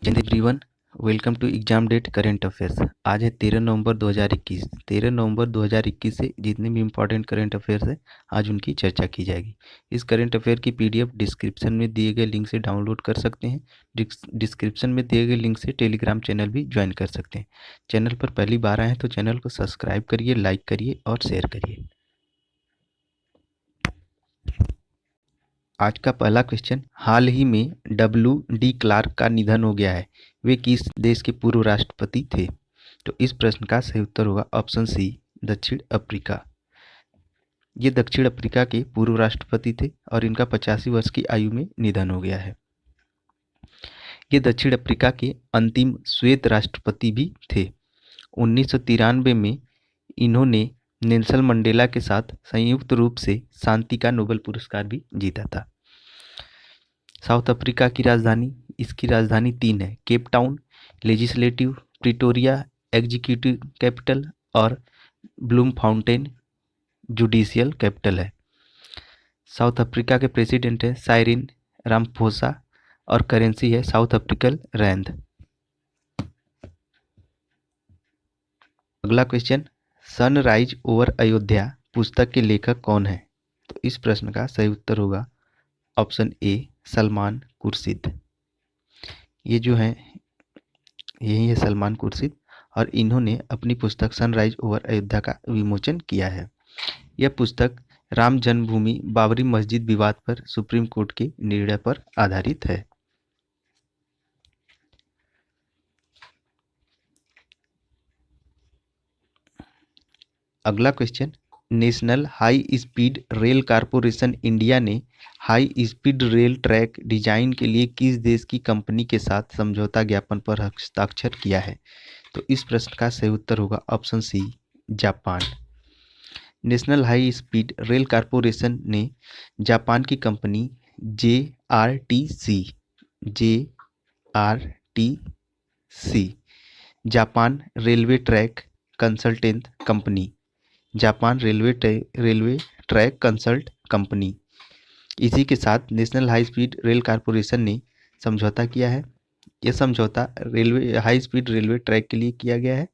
जय everyone, welcome to exam date current affairs. आज है 13 नवंबर 2021। 13 नवंबर 2021 से जितने भी इम्पोर्टेंट करेंट अफेयर्स है आज उनकी चर्चा की जाएगी। इस करेंट अफेयर की पीडीएफ डिस्क्रिप्शन में दिए गए लिंक से डाउनलोड कर सकते हैं। डिस्क्रिप्शन में दिए गए लिंक से टेलीग्राम चैनल भी ज्वाइन कर सकते हैं। चैनल पर पहली बार आए हैं तो चैनल को सब्सक्राइब करिए, लाइक करिए और शेयर करिए। आज का पहला क्वेश्चन, हाल ही में W.D. क्लार्क का निधन हो गया है। वे किस देश के पूर्व राष्ट्रपति थे? तो इस प्रश्न का सही उत्तर होगा ऑप्शन सी, दक्षिण अफ्रीका। ये दक्षिण अफ्रीका के पूर्व राष्ट्रपति थे और इनका 85 वर्ष की आयु में निधन हो गया है। ये दक्षिण अफ्रीका के अंतिम श्वेत राष्ट्रपति भी थे। 1993 में इन्होंने नेल्सन मंडेला के साथ संयुक्त रूप से शांति का नोबेल पुरस्कार भी जीता था। साउथ अफ्रीका की राजधानी, इसकी राजधानी 3 है, Cape Town, legislative, Pretoria executive capital और ब्लूमफाउंटेन जुडिशियल कैपिटल है। साउथ अफ्रीका के प्रेसिडेंट है साइरिन रामफोसा और करेंसी है साउथ अफ्रीकन रैंड। अगला क्वेश्चन, सनराइज ओवर अयोध्या पुस्तक के लेखक कौन है? तो इस प्रश्न का सही उत्तर होगा ऑप्शन ए, सलमान खुर्शीद। ये जो है यही है सलमान खुर्शीद और इन्होंने अपनी पुस्तक सनराइज ओवर अयोध्या का विमोचन किया है। यह पुस्तक राम जन्मभूमि बाबरी मस्जिद विवाद पर सुप्रीम कोर्ट के निर्णय पर आधारित है। अगला question, national high speed rail corporation India ने high speed rail track design के लिए किस देश की कंपनी के साथ समझौता ज्ञापन पर हस्ताक्षर किया है? तो इस प्रश्न का सही उत्तर होगा option C, Japan. National high speed rail corporation ने जापान की company JRTC Japan railway track consultant company, Japan railway track consult company, इसी के साथ national high speed rail corporation ने समझौता किया है। यह समझौता हाई स्पीड रेलवे ट्रैक के लिए किया गया है।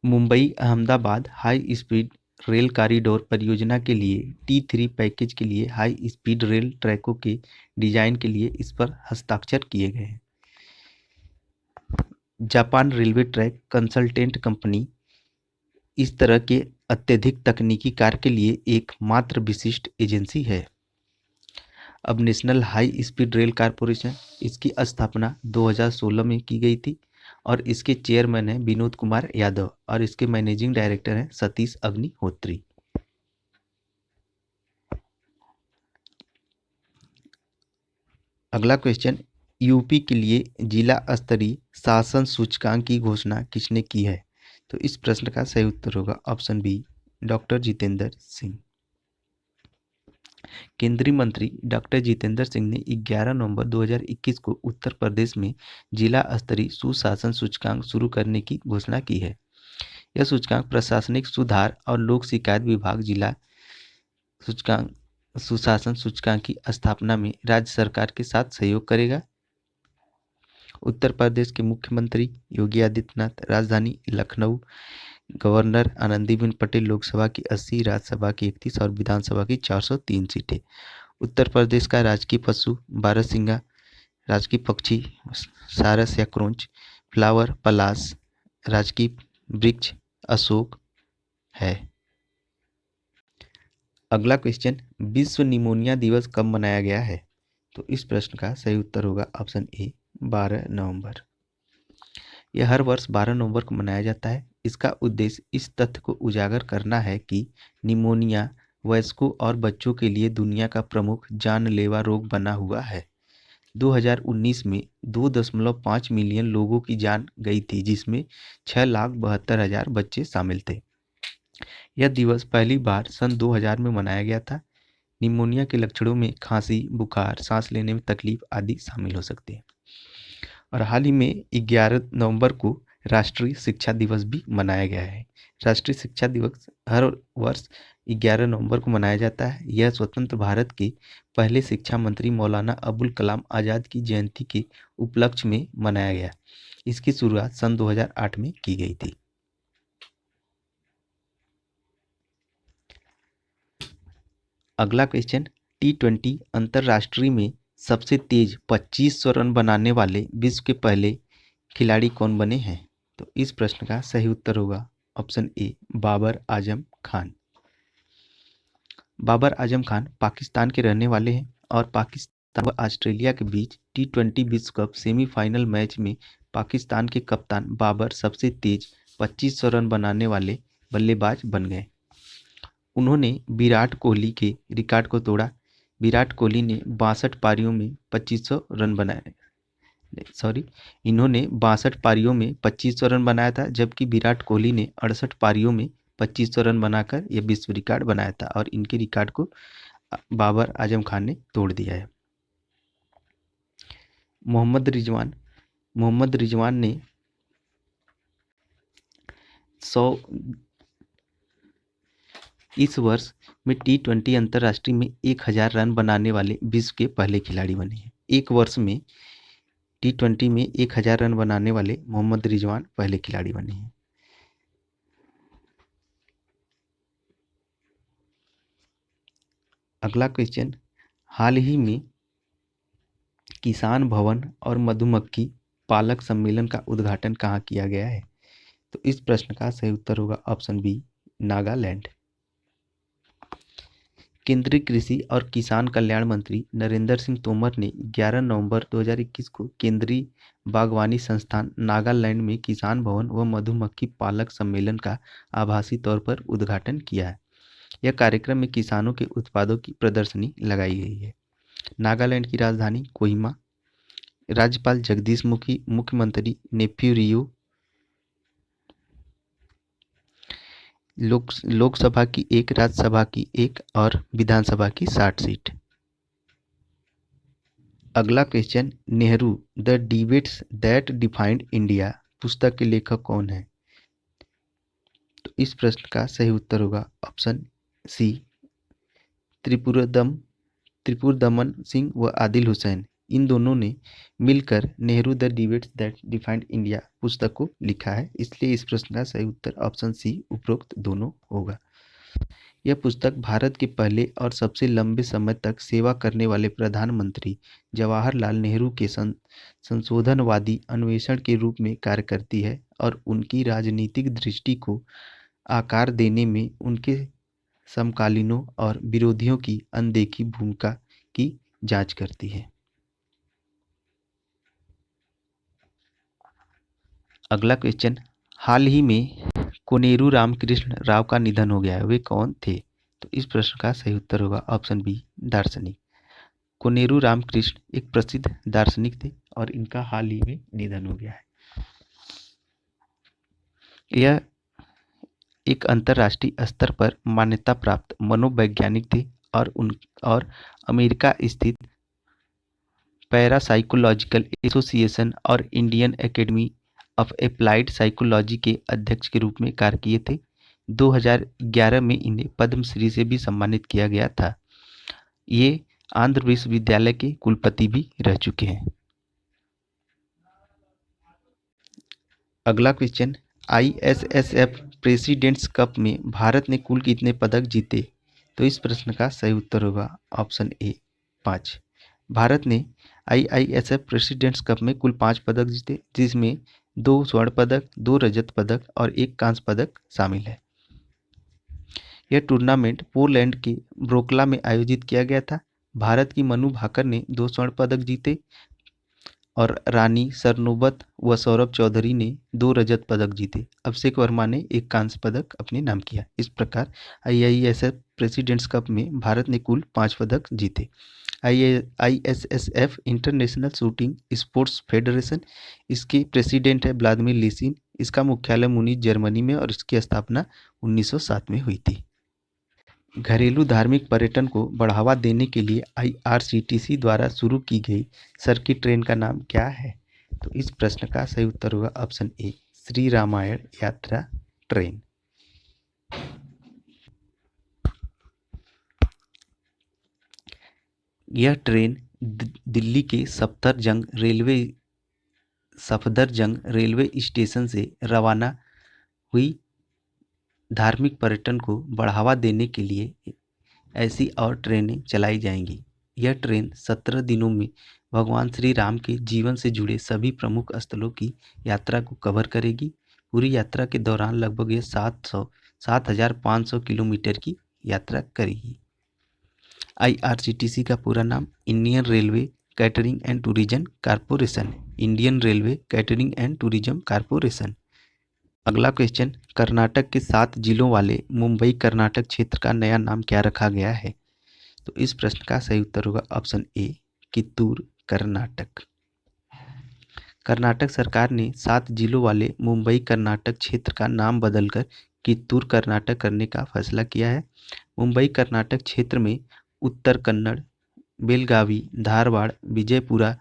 Mumbai Ahmedabad high speed rail corridor परियोजना के लिए T3 पैकेज के लिए हाई स्पीड रेल ट्रैकों के डिजाइन के लिए इस पर हस्ताक्षर किए गए हैं। Japan railway track consultant company इस तरह के अत्यधिक तकनीकी कार्य के लिए एक मात्र विशिष्ट एजेंसी है। अब national high speed rail corporation, इसकी स्थापना 2016 में की गई थी और इसके चेयरमैन हैं विनोद कुमार यादव और इसके मैनेजिंग डायरेक्टर हैं सतीश अग्निहोत्री। अगला क्वेश्चन, यूपी के लिए जिला स्तरीय शासन सूचकांक की घोषणा किसने की है? तो इस प्रश्न का सही उत्तर होगा option B, doctor Jitendra Singh. केंद्रीय मंत्री डॉक्टर जितेंद्र सिंह ने 11 नवंबर 2021 को उत्तर प्रदेश में जिला स्तरीय सुशासन सूचकांक शुरू करने की घोषणा की है। यह सूचकांक प्रशासनिक सुधार और लोक शिकायत विभाग जिला सुशासन सूचकांक की स्थापना में राज्य सरकार के साथ सहयोग करेगा। उत्तर प्रदेश के मुख्यमंत्री योगी आदित्यनाथ, राजधानी लखनऊ, गवर्नर आनंदीबेन पटेल लोकसभा की 80, राज्यसभा की 31 और विधानसभा की 403 सीटें। उत्तर प्रदेश का राजकीय पशु बारहसिंगा, राजकीय पक्षी सारस या क्रोंच, फ्लावर पलाश, राजकीय वृक्ष अशोक है। अगला क्वेश्चन, विश्व निमोनिया दिवस कब मनाया गया है? तो इस प्रश्न का सही उत्तर होगा ऑप्शन ए, 12 नवंबर। यह हर वर्ष 12 नवंबर को मनाया जाता है। इसका उद्देश्य इस तथ्य को उजागर करना है कि निमोनिया वयस्कों और बच्चों के लिए दुनिया का प्रमुख जानलेवा रोग बना हुआ है। 2019 में 2.5 मिलियन लोगों की जान गई थी, जिसमें 6,72,000 बच्चे शामिल थे। यह दिवस पहली बार सन 2000 में मनाया गया था। निमोनिया के लक्षणों में खांसी, बुखार, सांस लेने में तकलीफ आदि शामिल हो सकते हैं। और हाल ही में 11 नवंबर को राष्ट्रीय शिक्षा दिवस भी मनाया गया है। राष्ट्रीय शिक्षा दिवस हर वर्ष 11 नवंबर को मनाया जाता है। यह स्वतंत्र भारत के पहले शिक्षा मंत्री मौलाना अबुल कलाम आज़ाद की जयंती के उपलक्ष्य में मनाया गया। इसकी शुरुआत सन 2008 में की गई थी। अगला क्वेश्चन, T20 अंतर्राष्ट्रीय में सबसे तेज 2500 रन बनाने वाले विश्व के पहले खिलाड़ी कौन बने हैं? तो इस प्रश्न का सही उत्तर होगा ऑप्शन ए, बाबर आजम खान। बाबर आजम खान पाकिस्तान के रहने वाले हैं और पाकिस्तान व ऑस्ट्रेलिया के बीच T20 विश्व कप सेमीफाइनल मैच में पाकिस्तान के कप्तान बाबर सबसे तेज 2500 रन बनाने वाले बल्लेबाज बन गए। उन्होंने विराट कोहली के रिकॉर्ड को तोड़ा। विराट कोहली ने 62 पारियों में 2500 रन बनाए। इन्होंने 62 पारियों में 2500 रन बनाया था, जबकि विराट कोहली ने 68 पारियों में 2500 रन बनाकर यह विश्व रिकॉर्ड बनाया था और इनके रिकॉर्ड को बाबर आजम खान ने तोड़ दिया है। मोहम्मद रिजवान ने 100 इस वर्ष में T20 अंतर्राष्ट्रीय में 1000 रन बनाने वाले विश्व के पहले खिलाड़ी बने हैं। एक वर्ष में T20 में 1000 रन बनाने वाले मोहम्मद रिजवान पहले खिलाड़ी बने हैं। अगला क्वेश्चन, हाल ही में किसान भवन और मधुमक्खी पालक सम्मेलन का उद्घाटन कहाँ किया गया है? तो इस प्रश्न का सही उत्तर होगा ऑप्शन बी, नागालैंड। केंद्रीय कृषि और किसान कल्याण मंत्री नरेंद्र सिंह तोमर ने 11 नवंबर 2021 को केंद्रीय बागवानी संस्थान नागालैंड में किसान भवन व मधुमक्खी पालक सम्मेलन का आभासी तौर पर उद्घाटन किया है। यह कार्यक्रम में किसानों के उत्पादों की प्रदर्शनी लगाई गई है। नागालैंड की राजधानी कोहिमा, राज्यपाल जगदीश मुखी, मुख्यमंत्री नेफ्यू रियो, लोकसभा की 1, राज्यसभा की 1 और विधानसभा की 60 सीट। अगला question, Nehru the debates that defined India पुस्तक के लेखक कौन है? तो इस प्रश्न का सही उत्तर होगा ऑप्शन सी, त्रिपुरदमन सिंह व आदिल हुसैन। इन दोनों ने मिलकर Nehru the debates that defined India पुस्तक को लिखा है, इसलिए इस प्रश्न का सही उत्तर ऑप्शन सी, उपरोक्त दोनों होगा। यह पुस्तक भारत के पहले और सबसे लंबे समय तक सेवा करने वाले प्रधानमंत्री जवाहरलाल नेहरू के संशोधनवादी अन्वेषण के रूप में कार्य करती है और उनकी राजनीतिक दृष्टि को आकार देने में उनके समकालीनों और विरोधियों की अनदेखी भूमिका की जांच करती है। अगला क्वेश्चन, हाल ही में कोनेरू रामकृष्ण राव का निधन हो गया है, वे कौन थे? तो इस प्रश्न का सही उत्तर होगा ऑप्शन बी, दार्शनिक। कोनेरू रामकृष्ण एक प्रसिद्ध दार्शनिक थे और इनका हाल ही में निधन हो गया है। यह एक अंतर्राष्ट्रीय स्तर पर मान्यता प्राप्त मनोवैज्ञानिक थे और अमेरिका स्थित पैरासाइकोलॉजिकल एसोसिएशन और Indian academy of applied psychology के अध्यक्ष के रूप में कार्य किए थे। 2011 में इन्हें पद्मश्री से भी सम्मानित किया गया था। ये आंध्र विश्वविद्यालय के कुलपति भी रह चुके हैं। अगला क्वेश्चन, ISSF प्रेसिडेंट्स कप में भारत ने कुल कितने पदक जीते? तो इस प्रश्न का सही उत्तर होगा ऑप्शन ए, 5। भारत ने IISF प्रेसिडेंट्स कप में कुल 5 पदक जीते, जिसमें 2 स्वर्ण पदक, 2 रजत पदक और 1 कांस्य पदक शामिल है। यह टूर्नामेंट पोलैंड के ब्रोकला में आयोजित किया गया था। भारत की मनु भाकर ने 2 स्वर्ण पदक जीते और रानी सरनोबत व सौरभ चौधरी ने 2 रजत पदक जीते। अभिषेक वर्मा ने 1 कांस्य पदक अपने नाम किया। इस प्रकार IISF प्रेसिडेंट्स कप में भारत ने कुल 5 पदक जीते। ISSF international shooting sports federation, इसके प्रेसिडेंट है व्लादिमीर लिसिन। इसका मुख्यालय मुनीच, जर्मनी में और इसकी स्थापना 1907 में हुई थी। घरेलू धार्मिक पर्यटन को बढ़ावा देने के लिए IRCTC द्वारा शुरू की गई सर्किट ट्रेन का नाम क्या है? तो इस प्रश्न का सही उत्तर होगा ऑप्शन ए, श्री रामायण यात्रा ट्रेन। यह ट्रेन दिल्ली के सफदरजंग रेलवे स्टेशन से रवाना हुई। धार्मिक पर्यटन को बढ़ावा देने के लिए ऐसी और ट्रेनें चलाई जाएंगी। यह ट्रेन 17 दिनों में भगवान श्री राम के जीवन से जुड़े सभी प्रमुख स्थलों की यात्रा को कवर करेगी। पूरी यात्रा के दौरान लगभग यह 7,500 किलोमीटर की यात्रा करेगी। IRCTC का पूरा नाम Indian railway catering and tourism corporation. Indian railway catering and tourism corporation. अगला क्वेश्चन, कर्नाटक के 7 जिलों वाले मुंबई कर्नाटक क्षेत्र का नया नाम क्या रखा गया है? तो इस प्रश्न का सही उत्तर होगा ऑप्शन ए, कित्तूर कर्नाटक। कर्नाटक सरकार ने 7 जिलों वाले मुंबई कर्नाटक क्षेत्र का नाम बदलकर कित्तूर कर्नाटक करने का फैसला किया है। मुंबई कर्नाटक क्षेत्र में उत्तर कन्नड़, बेलगावी, धारवाड़, विजयपुरा,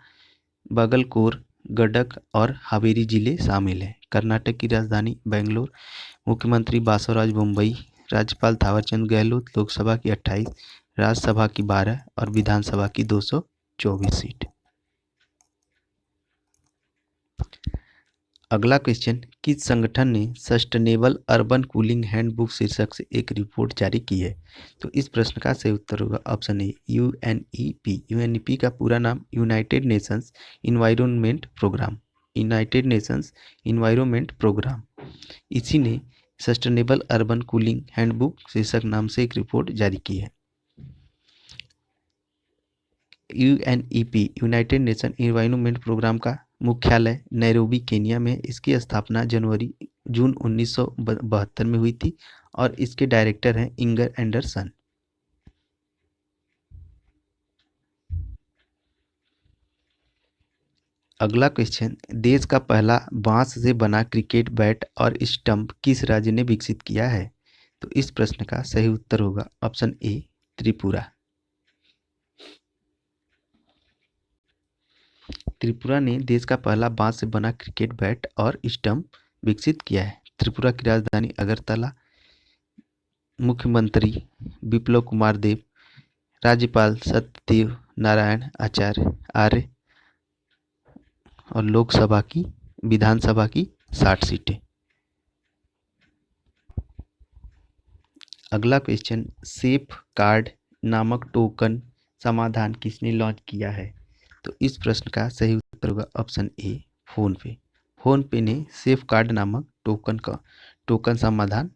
बागलकोर, गडक और हावेरी जिले शामिल हैं। कर्नाटक की राजधानी बेंगलोर। मुख्यमंत्री बासवराज बोम्मई। राज्यपाल थावरचंद गहलोत। लोकसभा की 28, राज्यसभा की 12 और विधानसभा की 224 सीट। अगला क्वेश्चन, किस संगठन ने सस्टेनेबल अर्बन कूलिंग हैंडबुक शीर्षक से एक रिपोर्ट जारी की है? तो इस प्रश्न का सही उत्तर होगा ऑप्शन ए, UNEP। UNEP का पूरा नाम United Nations environment programme. United Nations environment programme, इसी ने सस्टेनेबल अर्बन कूलिंग हैंडबुक शीर्षक नाम से एक रिपोर्ट जारी की है। UNEP United Nation environment programme का मुख्यालय नैरोबी केनिया में। इसकी स्थापना जून 1972 में हुई थी और इसके डायरेक्टर हैं इंगर एंडरसन। अगला क्वेश्चन, देश का पहला बांस से बना क्रिकेट बैट और स्टंप किस राज्य ने विकसित किया है? तो इस प्रश्न का सही उत्तर होगा ऑप्शन ए, त्रिपुरा। त्रिपुरा ने देश का पहला बांस से बना क्रिकेट बैट और स्टंप विकसित किया है। त्रिपुरा की राजधानी अगरतला। मुख्यमंत्री बिप्लब कुमार देव। राज्यपाल सत्यदेव नारायण आर्य और विधानसभा की 60 सीटें। अगला क्वेश्चन, सेफ कार्ड नामक टोकन समाधान किसने लॉन्च किया है? तो इस प्रश्न का सही उत्तर होगा ऑप्शन ए, फोन पे। फोन पे ने सेफ कार्ड नामक टोकन समाधान